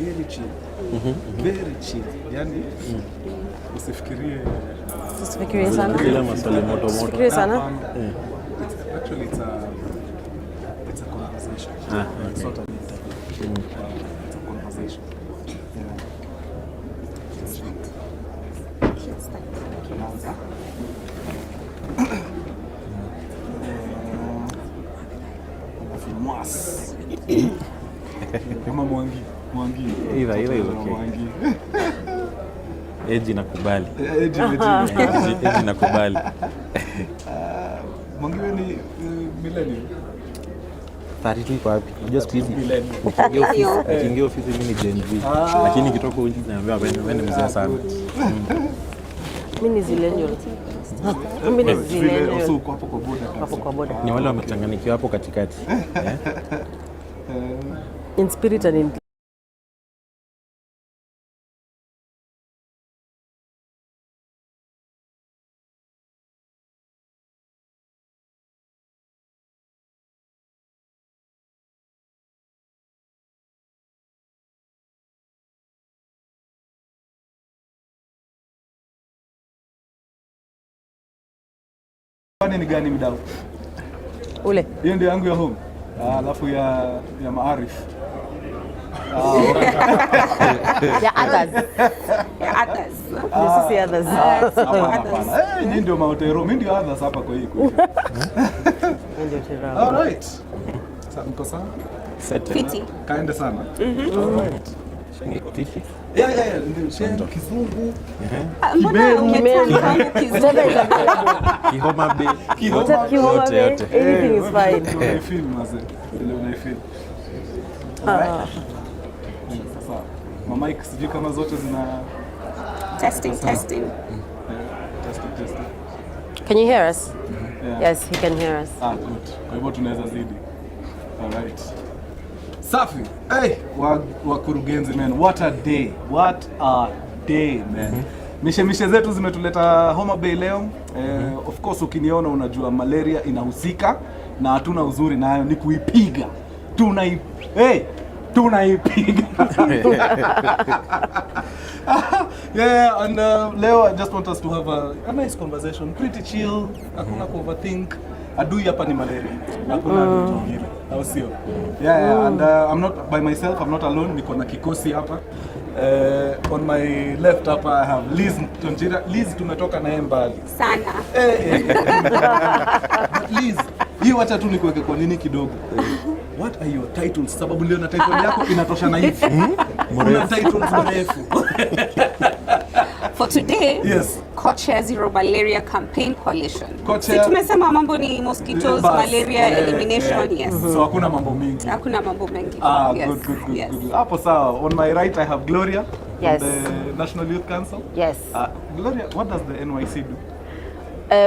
very chill. Very chill. Yani usifikirie sana. Kila maswali moto. Usifikirie sana. Actually it's a conversation. It's not an interview. It's a conversation. Kama mwangi. Ila okay. Eji nakubali. Eji nakubali. Mwangi wewe ni millennial. 32 kwa wapi? Unajua siku hizi nikiingia ofisi mimi ni Gen Z. Lakini kitoka huko naambia wewe mzee sana. Mimi ni zillennial. Mimi ni zillennial. So hapo kwa boda. Ni wale wamechanganikiwa hapo katikati. In spirit and in ni gani mdau? Ule. Hiyo ndio yangu ya home. Alafu ya maarif. Ya others. This is others. Ni ndio maotero, mimi ndio others hapa kwa hii. Ndio tera. All right. Sasa mko sawa? Fiti. Kaende sana. All right. Fiti. Yeah, ndio shendo kizungu. Kihoma Bay. Yote. Everything is fine. Unaifeel maze. Ile unaifeel. Sasa mama Mike sijui kama zote zina testing. Testing. Can you hear us? Yeah. Yes, he can hear us. Good. Kwa hivyo tunaweza zidi. All right. Safi. Hey, wakurugenzi man. What a day, man. Mishe zetu zimetuleta Homa Bay leo. Of course ukiniona unajua malaria inahusika na hatuna uzuri nayo ni kuipiga. Tunaipiga. Yeah, and leo I just want us to have a nice conversation, pretty chill, hakuna overthink. Adui hapa ni malaria. Hakuna Ntonjira. Au sio? Yeah, and I'm not by myself, I'm not alone. Niko na kikosi hapa. On my left hapa I have Lizz Ntonjira. Lizz tumetoka naye mbali sana. Lizz, hii wacha tu nikuweke kwa nini kidogo. What are your titles? Sababu ndio na title yako inatosha na hivi. Una titles mrefu. For today, yes. Co-chair Zero Malaria Campaign Coalition. Si tumesema mambo ni mosquitoes, malaria elimination, yes. So hakuna mambo mengi. Hakuna mambo mengi. Yes. Good. Hapo sawa. On my right I have Gloria. Yes. From the National Youth Council. Yes. Gloria, what does the NYC do?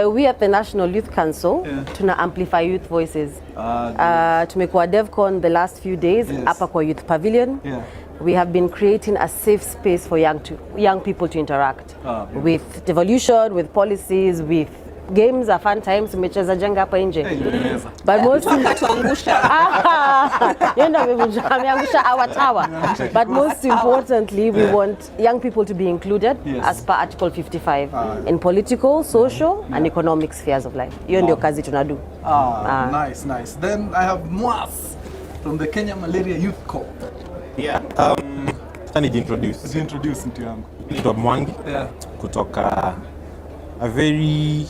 We at the National Youth Council tuna amplify youth voices. Tumekuwa DevCon the last few days hapa kwa Youth Pavilion. Yeah. We have been creating a safe space for young people to interact with devolution, with policies, with games, are fun times. Tumecheza jenga hapa nje. But most our tower. But most importantly, we want young people to be included as per Article 55 in political, social and economic spheres of life. Hiyo ndio kazi tunadu. Nice. Then I have Muas from the Kenya Malaria Youth Corps. Yeah. Introduce mtu yangu. Naitwa Mwangi. Yeah. Kutoka a very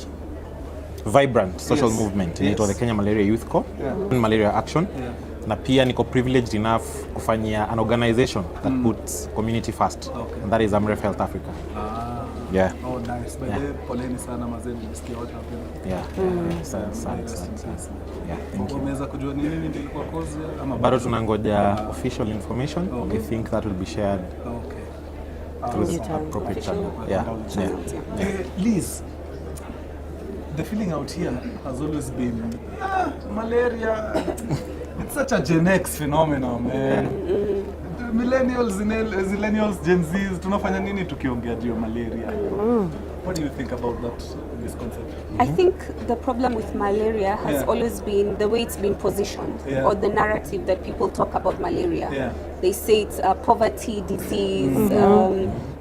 vibrant social movement inaitwa the Kenya Malaria Youth Corps, Malaria Action. Na pia niko privileged enough kufanyia an organization that puts community first. And that is Amref Health Africa. Yeah. Oh, nice. By the poleni sana mazeni nisikia watu hapa. Yeah. Yeah, thank you. Umeweza kujua nini nilikuwa cause ama bado tunangoja official information. I think that will be shared through the appropriate channel. Yeah. Lizz, the feeling out here has always been malaria. It's such a Gen X phenomenon, man. Millennials, Gen Zs, tunafanya nini tukiongea juu ya malaria? What do you think about that this concept? I think the problem with malaria has always been the way it's been positioned or the narrative that people talk about malaria. They say it's a poverty disease,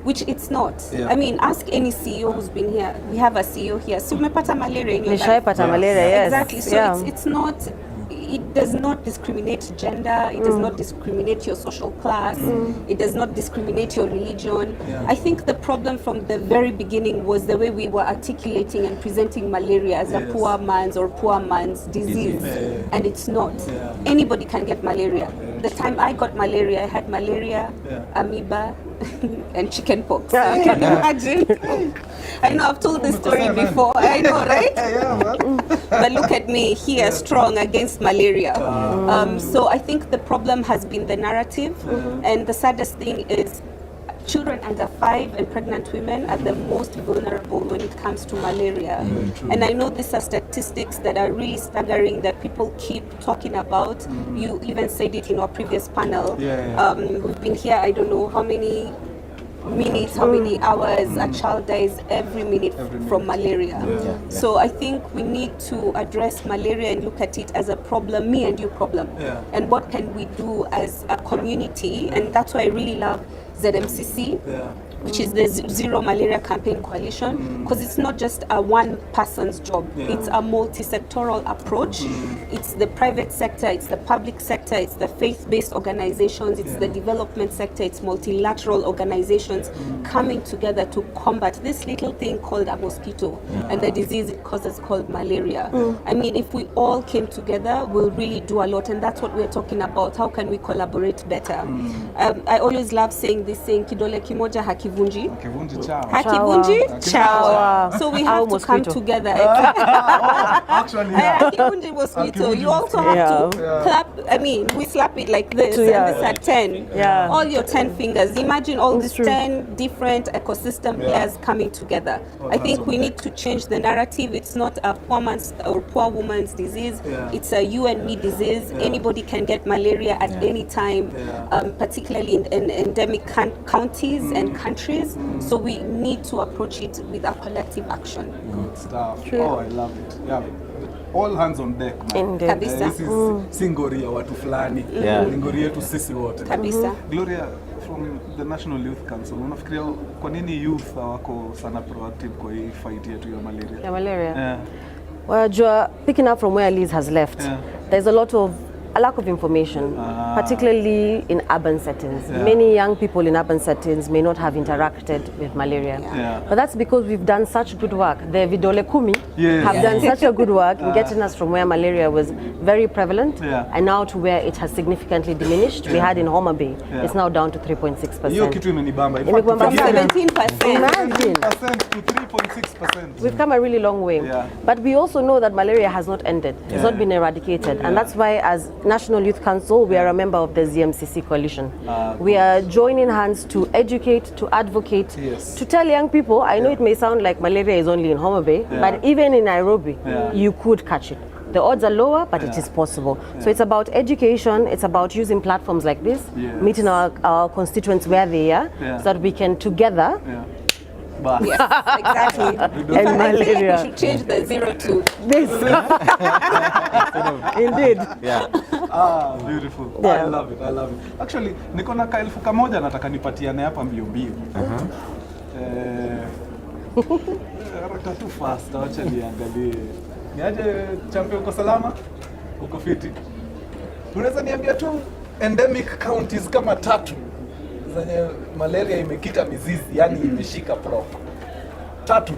which it's not. I mean, ask any CEO who's been here. We have a CEO here. So umepata malaria in your life. Malaria, yes. Exactly. So it's not. It does not discriminate gender, it does not discriminate your social class, it does not discriminate your religion. I think the problem from the very beginning was the way we were articulating and presenting malaria as a poor man's disease. And it's not. Anybody can get malaria. The time I got malaria, I had malaria, amoeba, and chickenpox. So you can imagine. I know I've told this story before. I know, right? But look at me here, strong against malaria. So I think the problem has been the narrative, and the saddest thing is children under 5 and pregnant women are the most vulnerable when it comes to malaria. And I know these are statistics that are really staggering that people keep talking about. You even said it in our previous panel. We've been here, I don't know how many minutes, how many hours a child dies every minute from malaria. So I think we need to address malaria and look at it as a problem, me and you problem. And what can we do as a community? And that's why I really love ZMCC, which is the Zero Malaria Campaign Coalition, because it's not just a one person's job. It's a multi-sectoral approach. It's the private sector, it's the public sector, it's the faith-based organizations, it's the development sector, it's multilateral organizations coming together to combat this little thing called a mosquito and the disease it causes called malaria. I mean, if we all came together, we'll really do a lot, and that's what we're talking about. How can we collaborate better? I always love saying this saying, kidole kimoja hakivunji chawa. So we have to come together. Actually, hakivunji mosquito. You also have to clap. I mean, we slap it like this, and this at 10. All your 10 fingers. Imagine all these 10 different ecosystem players coming together. I think we need to change the narrative. It's not a poor man's or poor woman's disease. It's a you and me disease. Anybody can get malaria at any time, particularly in endemic counties and countries. So we need to approach it with a collective action. Good stuff. Oh, I love it. All hands on deck. Kabisa. This is singoria watu fulani. Singoria yetu sisi wote. Kabisa. Gloria, from the National Youth Council, unafikiria kwa nini youth hawako sana proactive kwa hii fight yetu ya malaria? Malaria. Well, picking up from where Lizz has left, there's a lack of information, particularly in urban settings. Many young people in urban settings may not have interacted with malaria. But that's because we've done such good work. The Vidole Kumi have done such a good work in getting us from where malaria was very prevalent and now to where it has significantly diminished. We had in Homa Bay, it's now down to 3.6%. Hiyo kitu imenibamba. From 17%. Imagine. to 3.6%. We've come a really long way. But we also know that malaria has not ended. It's not been eradicated. And that's why as National Youth Council, we are a member of the ZMCC coalition. We are joining hands to educate, to advocate, to tell young people, I know it may sound like malaria is only in Homa Bay, but even in Nairobi, you could catch it. The odds are lower, but it is possible. So it's about education, it's about using platforms like this, meeting our constituents where they are, so that we can together Yes, exactly. and malaria. We should change the 0 to this. Indeed. Beautiful. I love it. Actually, niko na kaelfu kamoja nataka nipatiane hapa mbio mbio. Haraka tu fast, acha niangalie. Niaje champion, uko salama? Uko fiti? Unaweza niambia tu endemic counties kama 3 zenye malaria imekita mizizi, yani imeshika pro. 3 tu.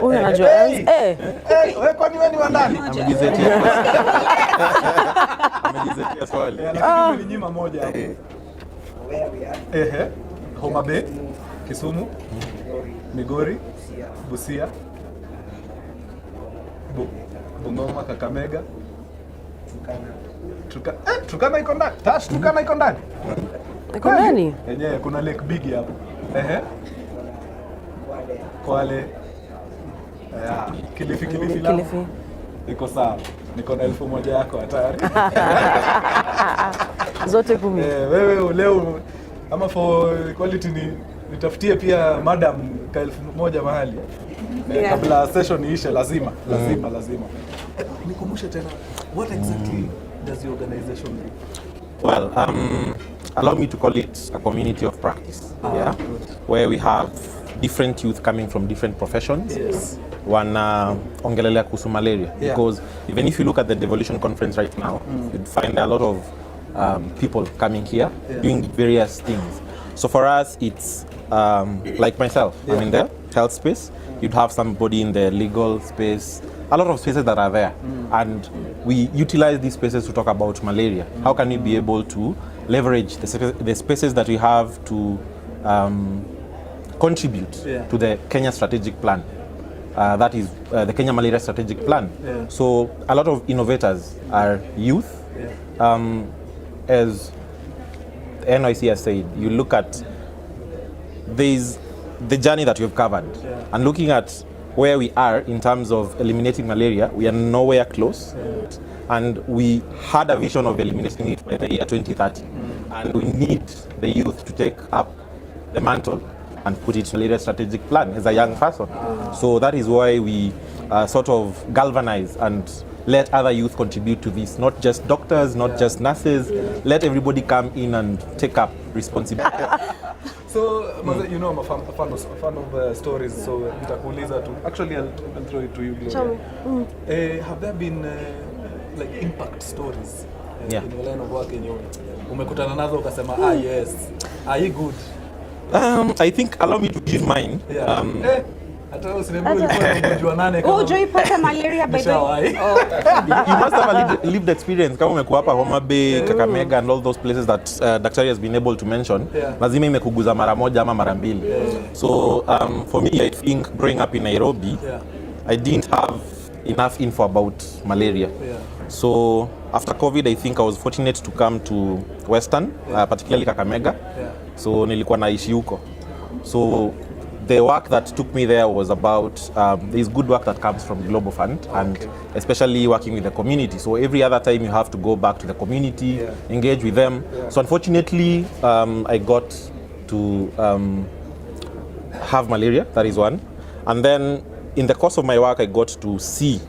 Huyu anajua. Wewe kwani wewe ni wa ndani? Amejizetia swali. Lakini ninyima moja hapo. Homa Bay, Kisumu, Migori, Busia, Bungoma, Kakamega, Turkana iko ndani. Turkana iko ndani. Iko ndani? Yenyewe kuna Lake Big hapo. Kwale. Kilifi. Iko sawa. niko na 1,000 yako hatari. Zote 10. Wewe leo ama for quality nitafutie pia madam ka 1,000 mahali. Kabla session iishe lazima. Nikumbushe tena, what exactly does your organization do? Well, allow me to call it a community of practice, where we have different youth coming from different professions. Yes. Ongelelea kuhusu malaria, because even if you look at the Devolution Conference right now, you'd find a lot of people coming here doing various things. So for us, it's like myself, I'm in the health space. You'd have somebody in the legal space, a lot of spaces that are there, and we utilize these spaces to talk about malaria. How can we be able to leverage the spaces that we have to contribute to the Kenya strategic plan? That is the Kenya Malaria Strategic Plan. So a lot of innovators are youth. As NYC has said, you look at the journey that we've covered, and looking at where we are in terms of eliminating malaria, we are nowhere close. And we had a vision of eliminating it by the year 2030. And we need the youth to take up the mantle and put it in a malaria strategic plan as a young person. So that is why we sort of galvanize and let other youth contribute to this, not just doctors, not just nurses. Let everybody come in and take up responsibility. So, you know, I'm a fan of stories, so nitakuuliza tu. Actually, I'll throw it to you, Gloria. Have there been like impact stories in your line of work yenye umekutana nazo ukasema, yes, are you good? I think, allow me to give mine. Hata usiniambie ulikuwa unajua nane kama. Joipata malaria by the way. You must have a lived experience kama umekuwa hapa Homa Bay, Kakamega and all those places that Daktari has been able to mention. Lazima imekuguza mara moja ama mara mbili. So for me, I think growing up in Nairobi, I didn't have enough info about malaria. So after COVID, I think I was fortunate to come to Western, particularly Kakamega. So nilikuwa naishi huko. So the work that took me there was about there's good work that comes from Global Fund, and especially working with the community. So every other time you have to go back to the community, engage with them. So unfortunately, I got to have malaria, that is one. And then in the course of my work, I got to see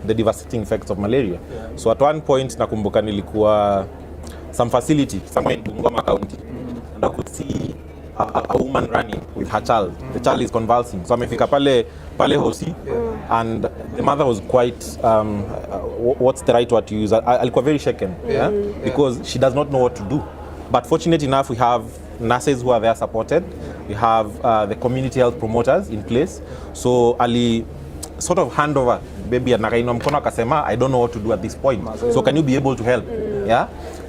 the devastating effects of malaria. So at one point, nakumbuka nilikuwa some facility somewhere in Bungoma County, and I could see a woman running with her child. The child is convulsing. So amefika pale hosi, and the mother was quite, what's the right word to use? Alikuwa very shaken, because she does not know what to do. But fortunate enough, we have nurses who are there supported. We have the community health promoters in place. So Ali sort of hand over baby and nakainua mkono akasema, I don't know what to do at this point. So can you be able to help?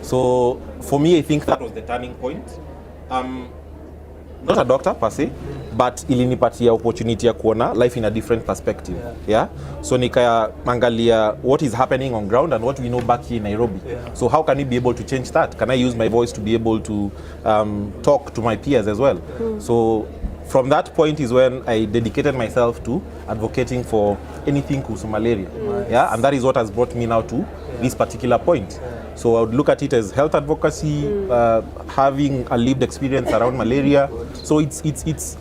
So for me, I think that was the turning point. Not a doctor per se, but ilinipatia opportunity ya kuona life in a different perspective. So nikaangalia what is happening on ground and what we know back here in Nairobi. So how can we be able to change that? Can I use my voice to be able to talk to my peers as well? So from that point is when I dedicated myself to advocating for anything kuhusu malaria. And that is what has brought me now to this particular point. So I would look at it as health advocacy, having a lived experience around malaria. So it's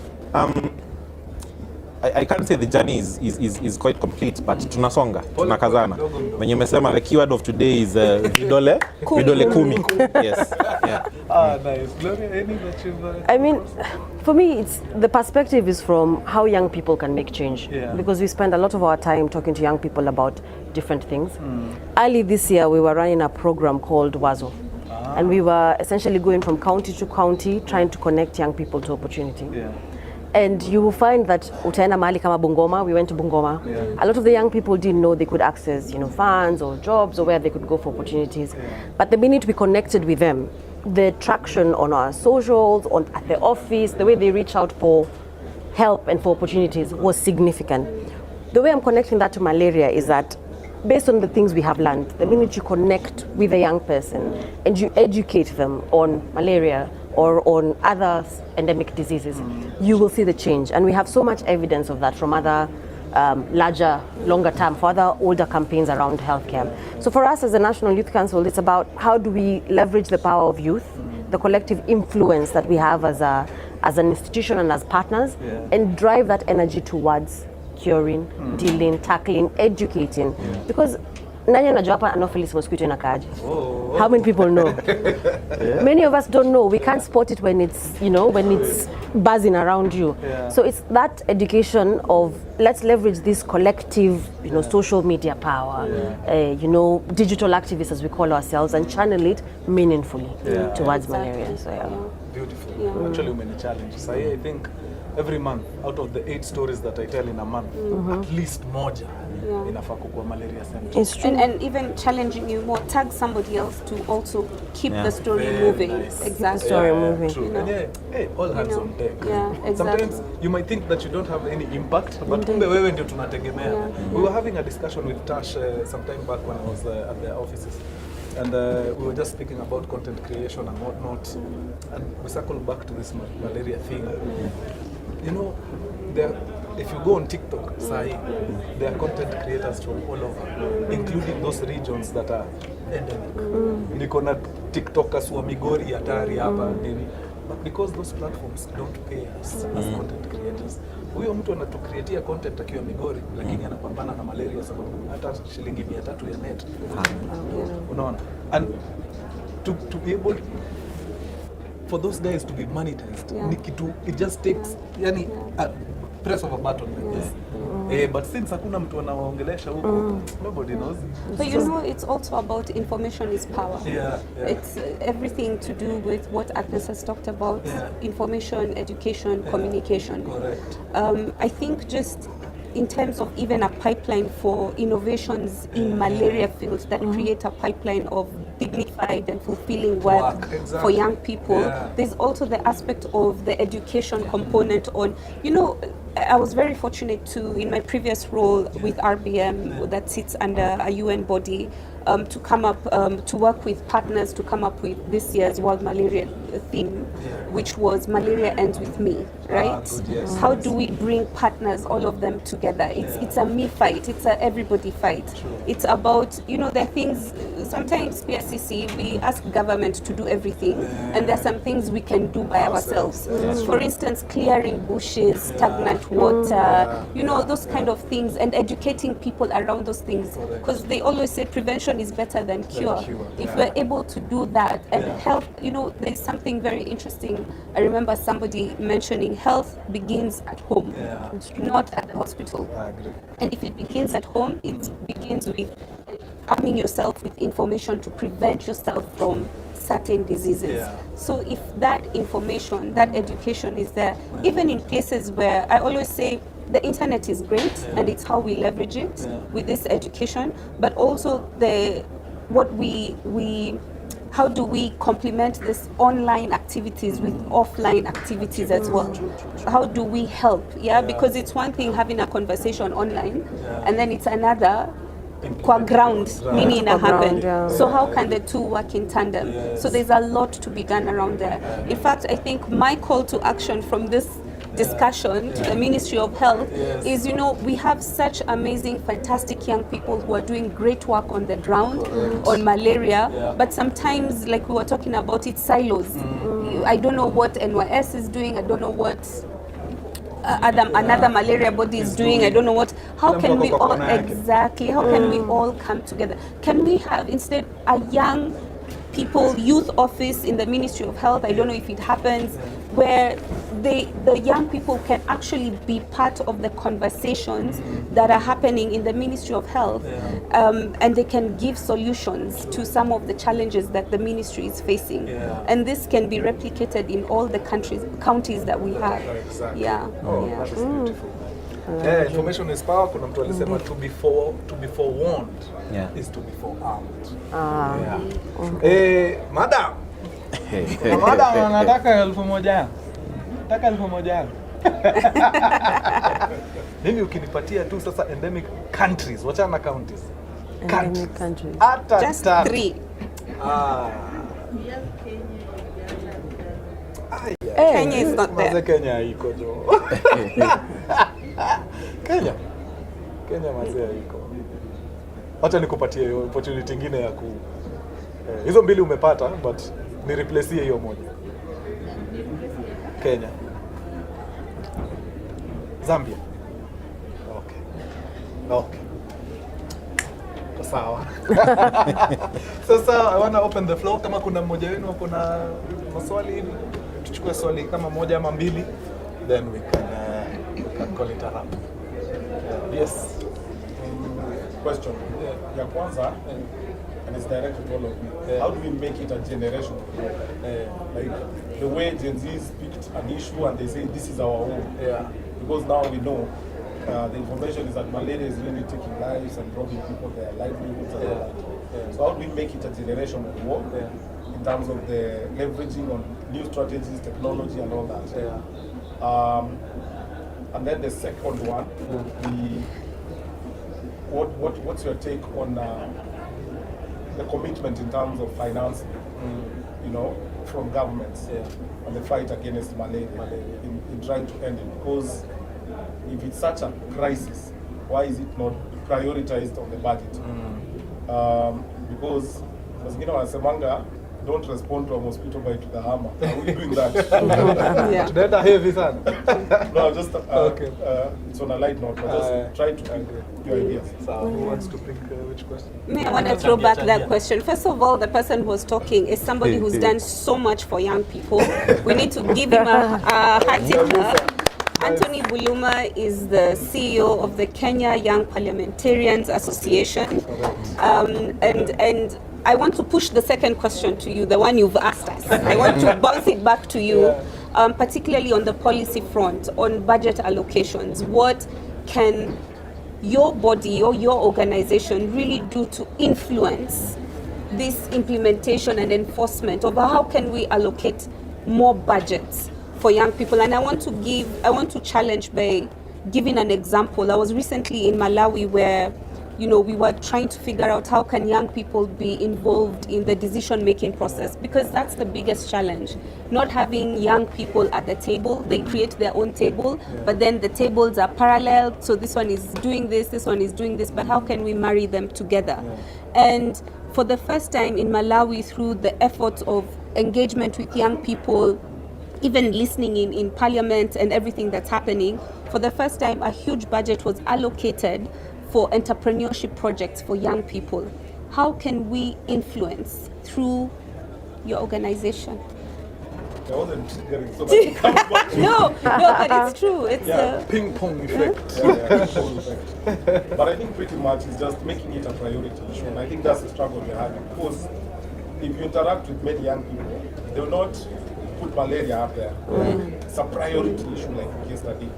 I can't say the journey is quite complete, but tunasonga, tunakazana. When you umesema, the keyword of today is vidole kumi. Yes. Nice. Gloria, any that you've I mean, for me, it's the perspective is from how young people can make change. Because we spend a lot of our time talking to young people about different things. Early this year, we were running a program called Wazo. And we were essentially going from county to county, trying to connect young people to opportunity. And you will find that utaenda mahali kama Bungoma, we went to Bungoma. A lot of the young people didn't know they could access, funds or jobs or where they could go for opportunities. But the minute we connected with them, the traction on our socials, at the office, the way they reach out for help and for opportunities was significant. The way I'm connecting that to malaria is that based on the things we have learned, the minute you connect with a young person and you educate them on malaria or on other endemic diseases, you will see the change. And we have so much evidence of that from other larger, longer term, for other older campaigns around healthcare. So for us as the National Youth Council, it's about how do we leverage the power of youth, the collective influence that we have as an institution and as partners, and drive that energy towards curing, dealing, tackling, educating. Because nani anajua hapa Anopheles mosquito inakaaje? How many people know? Many of us don't know. We can't spot it when it's, when it's buzzing around you. So it's that education of let's leverage this collective, social media power, digital activists as we call ourselves, and channel it meaningfully towards malaria. So beautiful. Actually, many challenges. I think every month, out of the 8 stories that I tell in a month, at least moja inafaa kukuwa malaria center. it's true. And even challenging you more, tag somebody else to also keep the story moving. Exactly. Story moving. True. And hey, all hands on deck. Yeah, exactly. Sometimes you might think that you don't have any impact, but kumbe wewe ndio tunategemea. We were having a discussion with Tash some time back when I was at the offices. And we were just speaking about content creation and whatnot. And we circle back to this malaria thing. If you go on TikTok, there are content creators from all over, including those regions that are endemic. Niko na TikTokers wa Migori hatari hapa nini. But because those platforms don't pay us as content creators, huyo mtu anatucreatia content akiwa Migori, lakini anapambana na malaria sababu hata shilingi 300 ya net. Unaona? And to be able for those guys to be monetized, it just takes a press of a button like this. But since hakuna mtu anawaongelesha huko, nobody knows. But it's also about information is power. It's everything to do with what Agnes has talked about, information, education, communication. Correct. I think just in terms of even a pipeline for innovations in malaria fields that create a pipeline of dignified and fulfilling work for young people. There's also the aspect of the education component on, I was very fortunate to, in my previous role with RBM that sits under a UN body, to come up, to work with partners to come up with this year's World Malaria theme, which was Malaria Ends With Me, right? How do we bring partners, all of them together? It's a me fight, it's a everybody fight. It's about, there are things, sometimes PSCC, we ask government to do everything, and there are some things we can do by ourselves. For instance, clearing bushes, stagnant water, those kind of things, and educating people around those things. Because they always say prevention is better than cure. If we're able to do that and help, there's something very interesting. I remember somebody mentioning health begins at home, not at the hospital. And if it begins at home, it begins with arming yourself with information to prevent yourself from certain diseases. So if that information, that education is there, even in places where I always say the internet is great and it's how we leverage it with this education, but also how do we complement this online activities with offline activities as well? How do we help? Because it's one thing having a conversation online, and then it's another qua ground, meaning in a happen. So how can the two work in tandem? So there's a lot to be done around there. In fact, I think my call to action from this discussion to the Ministry of Health is, we have such amazing, fantastic young people who are doing great work on the ground on malaria, but sometimes, like we were talking about, it's silos. I don't know what NYC is doing, I don't know what another malaria body is doing, I don't know what. How can we all, how can we all come together? Can we have instead a young youth office in the Ministry of Health, I don't know if it happens, where the young people can actually be part of the conversations that are happening in the Ministry of Health, and they can give solutions to some of the challenges that the ministry is facing. And this can be replicated in all the counties that we have. That is beautiful. Information is power. Kuna mtu alisema to be forewarned is to be forearmed. Madam. Madam anataka 1,000. Nataka 1,000. Mimi ukinipatia tu sasa endemic countries, wachana na counties. Endemic countries. Just 3. Hey. Kenya is not there. Kenya iko jo. Kenya. Kenya mazee iko. Acha nikupatie opportunity nyingine ya hizo mbili umepata, but ni replace hiyo moja. Kenya. Zambia. Okay. Sawa. Sasa I want to open the floor. Kama kuna mmoja wenu uko na maswali, tuchukue swali kama moja ama mbili, then we can call it a wrap. Yes. Question. Ya kwanza, and it's directed to all of you. How do we make it a generation? Like the way Gen Z's picked an issue and they say this is our own. Because now we know the information is that malaria is really taking lives and robbing people their livelihoods and all that. So how do we make it a generation of war in terms of the leveraging on new strategies, technology and all that? And then the second one, what's your take on the commitment in terms of financing, you know, from governments on the fight against malaria in trying to end it? Because if it's such a crisis, why is it not prioritized on the budget? Because as you know, wanasemanga, don't respond to a mosquito bite with a hammer. Are we doing that? Tunaenda heavy sana. No, just it's on a light note, but just try to think your ideas. So who wants to pick which question? Me, I want to throw back that question. First of all, the person who was talking is somebody who's done so much for young people. We need to give him a hearty clap. Anthony Buluma is the CEO of the Kenya Young Parliamentarians Association. And I want to push the second question to you, the one you've asked us. I want to bounce it back to you, particularly on the policy front, on budget allocations. What can your body or your organization really do to influence this implementation and enforcement of how can we allocate more budgets for young people? And I want to challenge by giving an example. I was recently in Malawi where, you know, we were trying to figure out how can young people be involved in the decision-making process, because that's the biggest challenge. Not having young people at the table. They create their own table, but then the tables are parallel. So this one is doing this one is doing this, but how can we marry them together? And for the first time in Malawi, through the efforts of engagement with young people, even listening in parliament and everything that's happening, for the first time a huge budget was allocated for entrepreneurship projects for young people. How can we influence through your organization? I wasn't getting so much. No, but it's true. It's a ping pong effect. But I think pretty much it's just making it a priority issue. And I think that's the struggle we're having. Because if you interact with many young people, they will not put malaria up there. It's a priority issue like yesterday.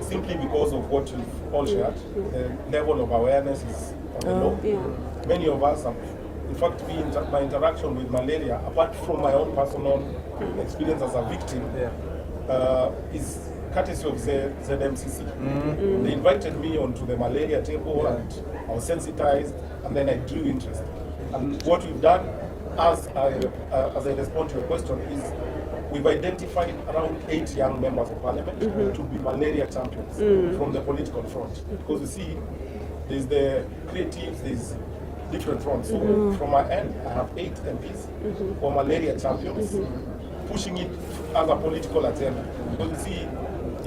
Simply because of what you've all shared, the level of awareness is on the low. Many of us have, in fact, my interaction with malaria, apart from my own personal experience as a victim, is courtesy of ZMCC. They invited me onto the malaria table and I was sensitized, and then I drew interest. And what we've done, as I respond to your question, is we've identified around 8 young members of parliament to be malaria champions from the political front. Because you see, there's the creatives, there's different fronts. So from my end, I have 8 MPs who are malaria champions, pushing it as a political agenda. Because you see,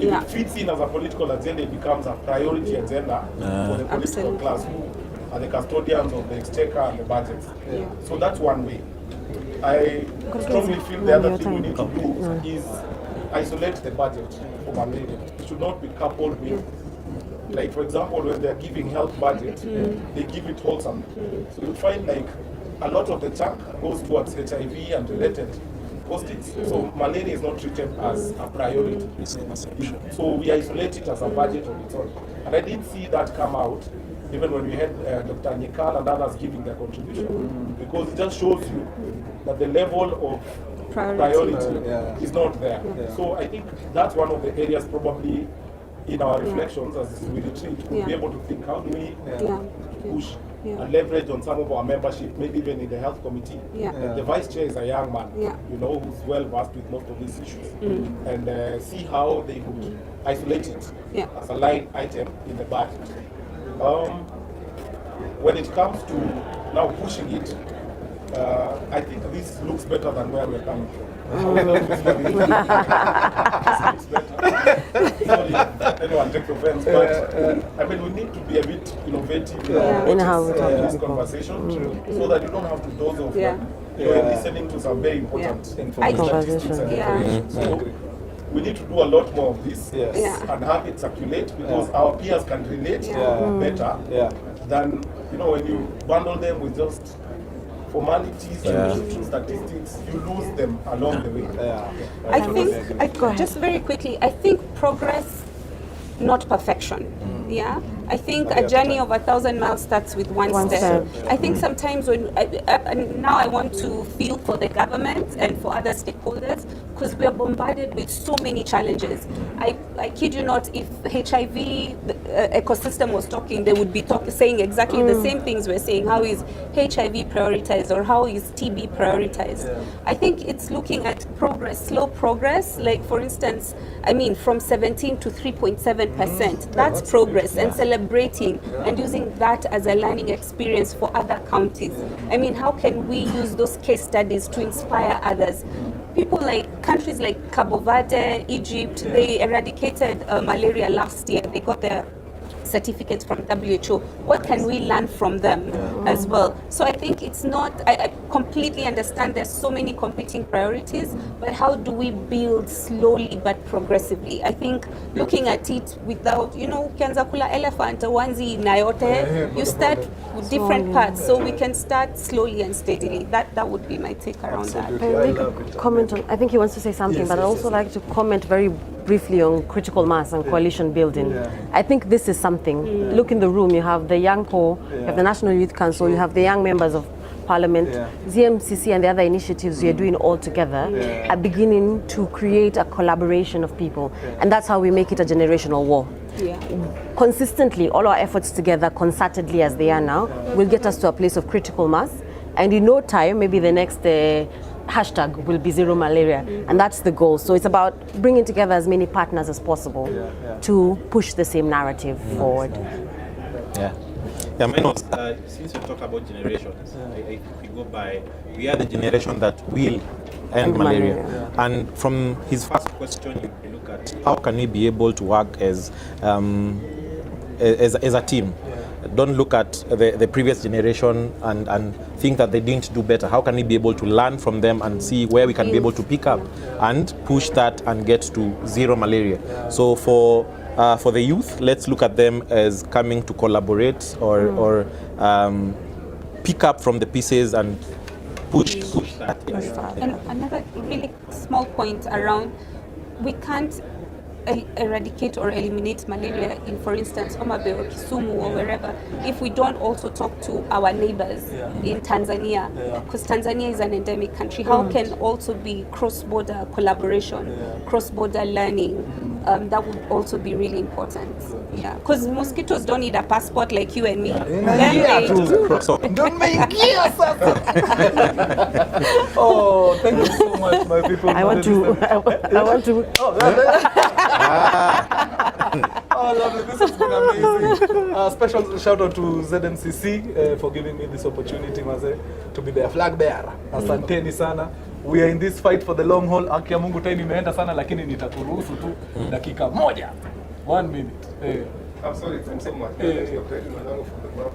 if it fits in as a political agenda, it becomes a priority agenda for the political class, who are the custodians of the exchequer and the budgets. So that's one way. I strongly feel the other thing we need to do is isolate the budget for malaria. It should not be coupled with, like for example, when they're giving health budget, they give it wholesome. So you find like a lot of the chunk goes towards HIV and related post-its. So malaria is not treated as a priority. So we isolate it as a budget of its own. And I did see that come out even when we had Dr. Nikal and others giving their contribution, because it just shows you that the level of priority is not there. So I think that's one of the areas probably in our reflections as we retreat, we'll be able to think, how do we push Yeah. and leverage on some of our membership, maybe even in the health committee. Yeah. The vice chair is a young man, Yeah. you know, who's well versed with most of these issues, and see how they could isolate it Yeah. as a line item in the budget. When it comes to now pushing it, I think this looks better than where we're coming from. Sorry, anyone take offense, but I mean, we need to be a bit innovative In how we talk to this people. conversation, so that you don't have to doze off. Yeah. You're listening to some very important statistics and Yeah. information. So we need to do a lot more of this Yeah. and have it circulate, because our peers can relate better than, you know, when you bundle them with just formalities and true statistics, you lose them along the way. I think, just very quickly, I think progress, not perfection. Yeah, I think a journey of 1,000 miles starts with one step. I think sometimes when and now I want to feel for the government and for other stakeholders, because we are bombarded with so many challenges. I kid you not, if HIV ecosystem was talking, they would be saying exactly the same things we're saying. How is HIV prioritized, or how is TB prioritized? I think it's looking at progress, slow progress. Like, for instance, I mean, from 17 to 3.7%, that's progress, and celebrating and using that as a learning experience for other counties. I mean, how can we use those case studies to inspire others? People like countries like Cabo Verde, Egypt, they eradicated malaria last year. They got their certificates from WHO. What can we learn from them as well? So I think it's not, I completely understand there's so many competing priorities, but how do we build slowly but progressively? I think looking at it without, you know, ukianza kula elephant onesie na yote, you start with different parts, so we can start slowly and steadily. That would be my take around that. Comment on, I think he wants to say something, but I'd also like to comment very briefly on critical mass and coalition building. I think this is something. Look in the room, you have the young core, you have the National Youth Council, you have the young members of Parliament, ZMCC and the other initiatives we are doing all together are beginning to create a collaboration of people. And that's how we make it a generational war. Consistently, all our efforts together, concertedly as they are now, will get us to a place of critical mass. And in no time, maybe the next hashtag will be zero malaria, and that's the goal. So it's about bringing together as many partners as possible to push the same narrative forward. Mine was, since you talk about generations, if we go by, we are the generation that will end malaria. And from his first question, you look at how can we be able to work as a team. Don't look at the previous generation and think that they didn't do better. How can we be able to learn from them and see where we can be able to pick up and push that and get to zero malaria? So for the youth, let's look at them as coming to collaborate or pick up from the pieces and push that. And another really small point around, we can't eradicate or eliminate malaria in, for instance, Homa Bay or Kisumu or wherever, if we don't also talk to our neighbors in Tanzania, because Tanzania is an endemic country. How can also be cross-border collaboration, cross-border learning? That would also be really important. Because mosquitoes don't need a passport like you and me. Don't make gears. Oh, thank you so much, my people. I want to. Oh, lovely. This has been amazing. Special shout out to ZMCC for giving me this opportunity, Maze, to be their flag bearer. Asanteni sana. We are in this fight for the long haul. Haki ya Mungu time imeenda sana, lakini nitakuruhusu tu dakika moja. 1 minute. I'm sorry, thanks so much. From the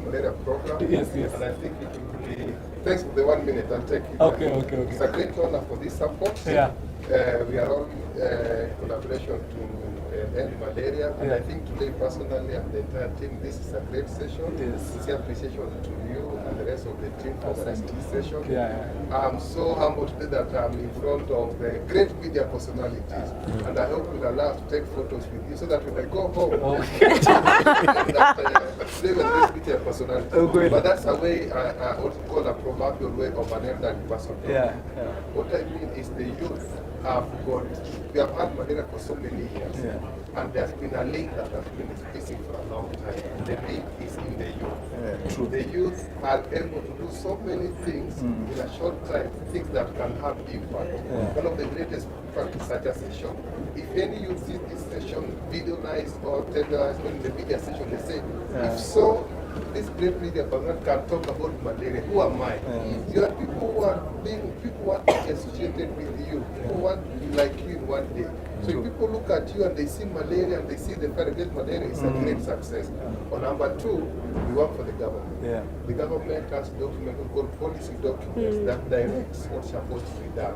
Malaria program. Yes. And I think it will be, thanks for the 1 minute, I'll take it. Okay. It's a great honor for this support. We are all collaboration to end malaria, and I think today personally and the entire team, this is a great session. Sincere appreciation to you and the rest of the team for organizing this session. I'm so humbled today that I'm in front of the great media personalities, and I hope you'll allow us to take photos with you so that when I go home, today we're great media personalities. But that's a way, I also call a proverbial way of an elderly person. What I mean is the youth we have had malaria for so many years, and there's been a link that has been missing for a long time. The link is in the youth. The youth are able to do so many things in a short time, things that can have impact. One of the greatest impact is such a session. If any youth sees this session videoized or televised in the media session, they say, if so, this great media program can talk about malaria. Who am I? You are people who are people want to be associated with you. People want to be like you in one day. So if people look at you and they see malaria and they see the fight against malaria, it's a great success. Or number two, we work for the government. The government has documents called policy documents that directs what's supposed to be done.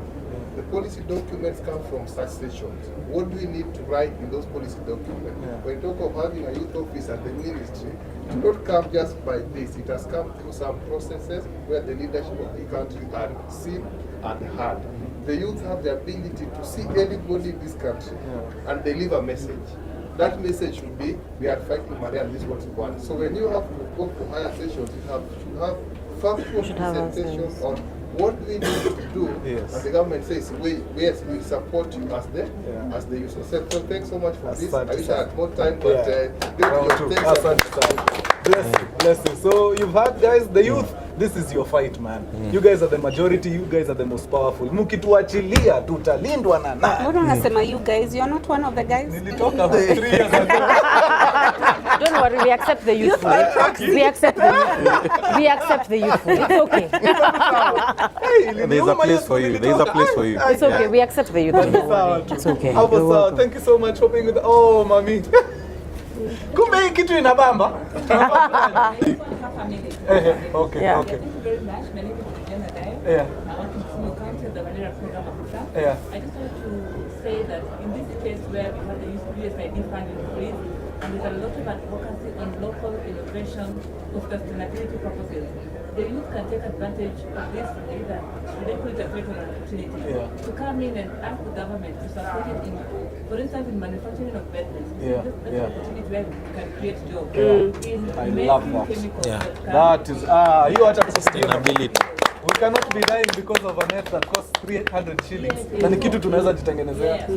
The policy documents come from such sessions. What do we need to write in those policy documents? When you talk of having a youth office at the ministry, it did not come just by this. It has come through some processes where the leadership of the country are seen and heard. The youth have the ability to see anybody in this country and deliver a message. That message should be, we are fighting malaria and this is what we want. So when you have to go to higher sessions, you have factual presentations on what we need to do. And the government says, yes, we support you as the youth. So thanks so much for this. I wish I had more time, but Bless you. So you've had, guys, the youth, this is your fight, man. You guys are the majority, you guys are the most powerful. Mukituachilia tutalindwa na nani? Mbona unasema you guys? You're not one of the guys? Nilitoka 3 years ago. Don't worry, we accept the youthful. We accept the youthful. We accept the youthful. It's okay. There's a place for you. There's a place for you. It's okay. We accept the youthful. It's okay. Thank you so much for being with. Oh, mommy. Kumbe hii kitu inabamba. Okay. Yeah. Okay. Thank you very much. My name is Ntonjira. Yeah. I want to come to the Malaria program officer. Yeah. I just want to say that in this case where we have the USAID fund increase, and there's a lot of advocacy on local innovation for sustainability purposes, the youth can take advantage of this either they put it a great opportunity to come in and ask the government to support it in, for instance, in manufacturing of bedrooms. That's an opportunity where we can create jobs. I love that. Chemicals That is, you are Sustainability. we cannot be dying because of a net that costs 300 shillings. Na ni kitu tunaweza jitengenezea. Good.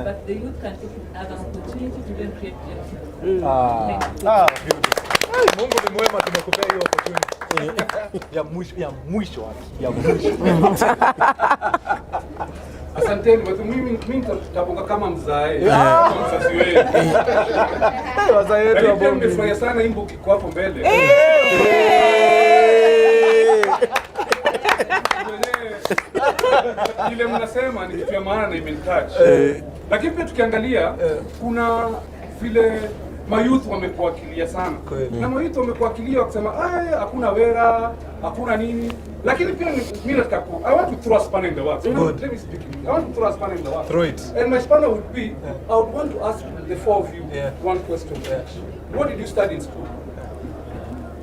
But the youth can take it as an opportunity to then create jobs. Beautiful. Mungu ni mwema, tumekupea hiyo opportunity. ya mwisho. Asanteni, mimi nitaponga kama mzae. Mzazi wetu. Wazae wetu Hapo nimefurahia sana hii mboki kwa hapo mbele. Ile mnasema ni kitu ya maana na imenitouch. Lakini pia tukiangalia kuna vile mayouth wamekuakilia sana. Na mayouth wamekuakilia wakisema hakuna wera, hakuna nini. Lakini pia mimi nataka I want to throw a spanner in the works. Let me speak. I want to throw a spanner in the works. Throw it. And my spanner would be, I would want to ask the four of you one question. What did you study in school?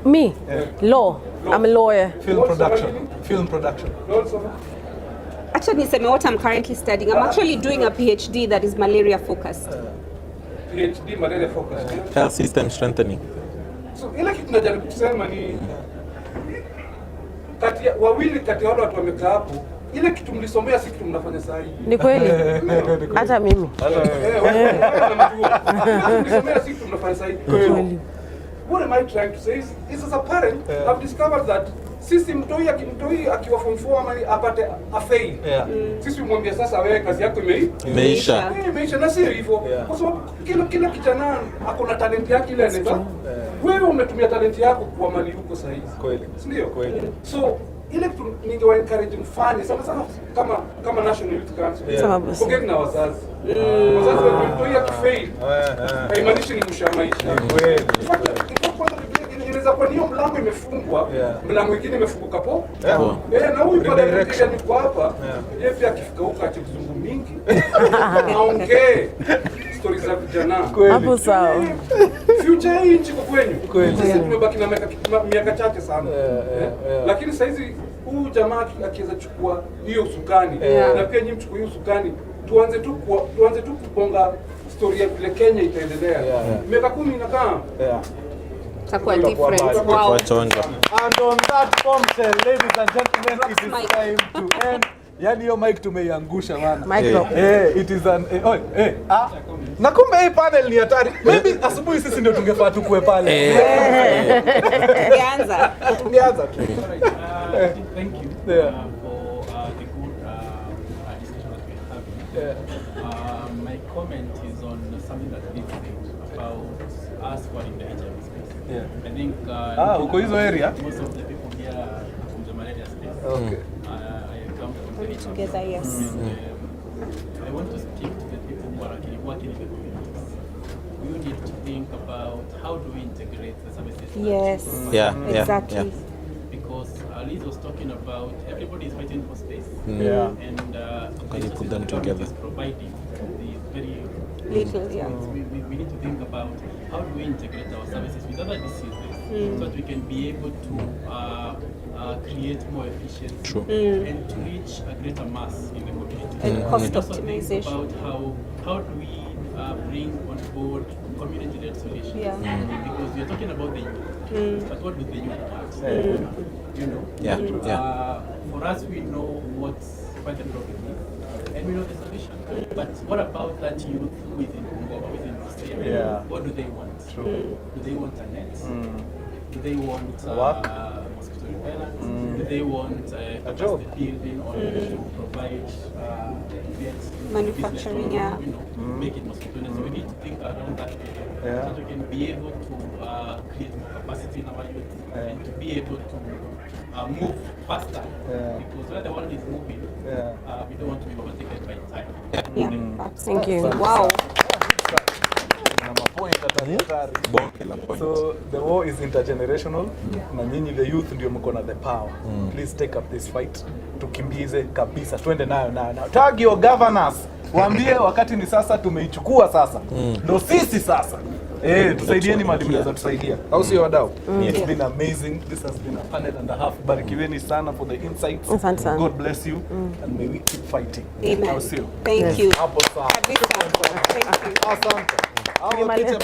Me? Law. I'm a lawyer. Film production. Actually, niseme what I'm currently studying. I'm actually doing a PhD that is malaria focused. PhD malaria focused. Health system strengthening. So ile kitu najaribu kusema ni wawili kati ya wale watu wamekaa hapo, ile kitu mlisomea si kitu mnafanya sasa hivi. Ni kweli? Hata mimi. Mlisomea si kitu mnafanya sasa hivi. What am I trying to say is as a parent, I've discovered that sisi mtoi akiwa form 4 ama apate a fail. Sisi mwambie sasa wewe kazi yako imeisha. Imeisha na sio hivyo. Kwa sababu kila kijana akona talent yake ile anaweza. Wewe umetumia talent yako kwa mali huko sasa hivi. Kweli. Ndio. Kweli. So ile ningewa encourage mfanye sana kama National Youth Council. Forget na wazazi. Wazazi wametoia kifail. Haimaanishi ni mshamaisha. Kweli. Inaweza kuwa hiyo mlango imefungwa, mlango mwingine imefunguka po. Na huyu pale direction yuko hapa. Yeye pia akifika huko ati kizungu mingi. Aongee stories za vijana. Hapo sawa. Future hii nchi kwa kwenu. Sisi tumebaki na miaka chache sana. Lakini sasa hizi huyu jamaa akiweza chukua hiyo usukani na pia nyinyi mchukue hiyo usukani, tuanze tu kuponga story ya vile Kenya itaendelea. Miaka 10 inakaa. Takuwa different. Wow. And on that bombshell, ladies and gentlemen, it is time to end Yani hiyo mic tumeiangusha bana. Micro. It is an na kumbe hii panel ni hatari. Maybe asubuhi sisi ndio tungefaa tukue pale. Tungeanza. Tungeanza tu. Thank you for the good discussion that we're having. My comment is on something that Lizz said about us wanting the HIV space. I think uko hizo area? most of the people here are from the malaria space. Okay. I come from Maybe together, yes. I want to speak to the people who are actually working in the communities. We need to think about how do we integrate the services. Yes. Exactly. Because Lizz was talking about everybody is fighting for space. Yeah. And Can you put them together? is providing the very Little, yeah. we need to think about how do we integrate our services with other diseases so that we can be able to create more efficiency and to reach a greater mass in the community. And cost also think optimization. about how do we bring on board community-led solutions. Yeah. Because we are talking about the youth, but what do the youth want? You know? For us, we know what the problem is, and we know the solution. But what about that youth who is in Congo or within Australia? Yeah. What do they want? True. Do they want a net? Do they want Work? mosquito repellent? Do they want job? capacity building or to provide Manufacturing, business or, make it mosquito net? So we need to think around that area so that we can be able to create more capacity in our youth and to be able to move faster. Because where the world is moving, we don't want to be overtaken by time. Thank you. Wow. So the war is intergenerational na nyinyi the youth ndio mko na the power. Please take up this fight. Tukimbize kabisa. Twende nayo. Tag your governors. Waambie wakati ni sasa, tumeichukua sasa. Ndio sisi sasa. Tusaidieni madam za tusaidia. Au sio wadau? It's been amazing. This has been a panel and a half. Barikiweni sana for the insights. God bless you and may we keep fighting. Amen. Au sio? Thank you. Hapo sawa. Kabisa. Thank you. Asante.